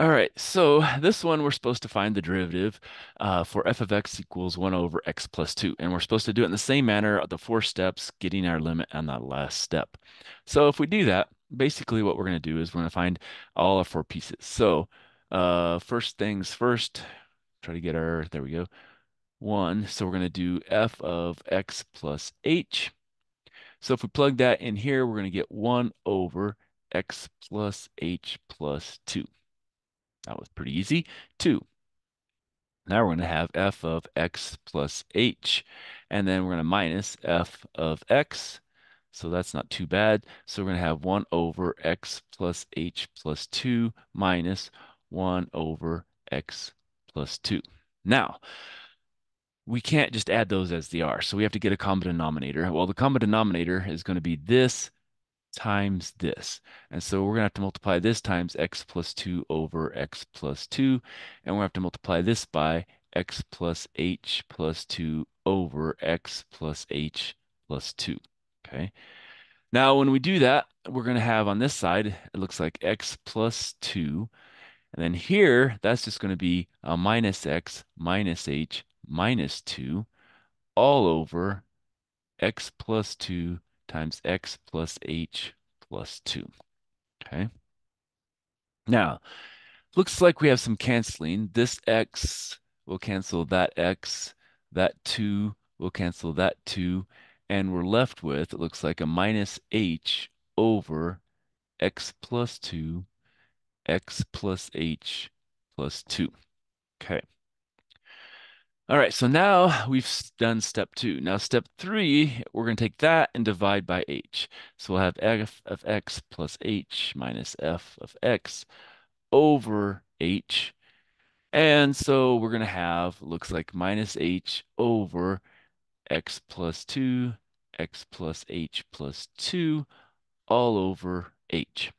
All right, so this one we're supposed to find the derivative for f of x equals 1 over x plus 2. And we're supposed to do it in the same manner of the 4 steps, getting our limit on that last step. So if we do that, basically what we're going to do is we're going to find all our 4 pieces. So first things first, try to get our, there we go, 1. So we're going to do f of x plus h. So if we plug that in here, we're going to get 1 over x plus h plus 2. That was pretty easy. 2. Now we're going to have f of x plus h, and then we're going to minus f of x. So that's not too bad. So we're going to have 1 over x plus h plus 2 minus 1 over x plus 2. Now, we can't just add those as they are. So we have to get a common denominator. Well, the common denominator is going to be this times this. And so we're going to have to multiply this times x plus 2 over x plus 2. And we're going to have to multiply this by x plus h plus 2 over x plus h plus 2. Okay. Now, when we do that, we're going to have on this side, it looks like x plus 2. And then here, that's just going to be a minus x minus h minus 2 all over x plus 2 times x plus h plus 2. Okay. Now, looks like we have some canceling. This x will cancel that x, that 2 will cancel that 2, and we're left with, it looks like a minus h over x plus 2, x plus h plus 2. Okay. All right, so now we've done step 2. Now step 3, we're going to take that and divide by h. So we'll have f of x plus h minus f of x over h. And so we're going to have, looks like minus h over x plus 2, x plus h plus 2, all over h.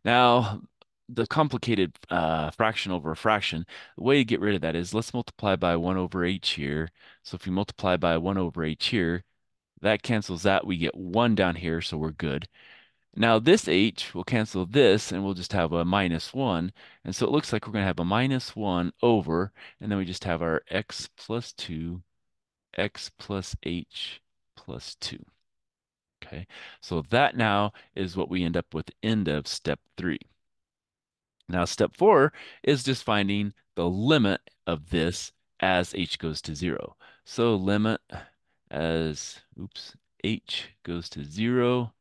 Now, the complicated fraction over a fraction, the way to get rid of that is let's multiply by 1 over h here. So if we multiply by 1 over h here, that cancels that. We get 1 down here, so we're good. Now this h will cancel this, and we'll just have a minus 1. And so it looks like we're going to have a minus 1 over, and then we just have our x plus 2, x plus h plus 2. Okay, so that now is what we end up with end of step 3. Now, step 4 is just finding the limit of this as h goes to 0. So limit as, oops, h goes to 0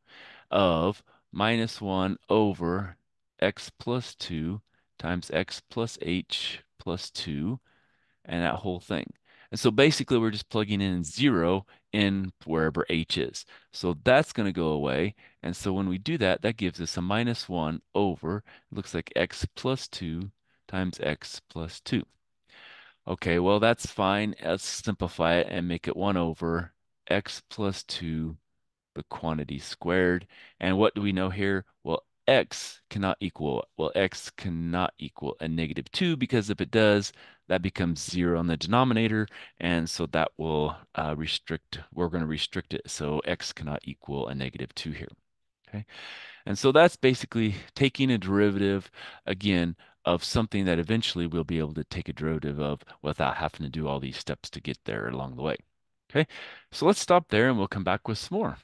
of minus 1 over x plus 2 times x plus h plus 2, and that whole thing. And so basically we're just plugging in 0 in wherever h is. So that's going to go away. And so when we do that, that gives us a minus 1 over, it looks like x plus 2 times x plus 2. Okay, well, that's fine. Let's simplify it and make it 1 over x plus 2, the quantity squared. And what do we know here? Well, x cannot equal a negative 2, because if it does, that becomes 0 on the denominator. And so that will we're going to restrict it. So x cannot equal a negative 2 here. Okay. And so that's basically taking a derivative, again, of something that eventually we'll be able to take a derivative of without having to do all these steps to get there along the way. Okay, so let's stop there and we'll come back with some more.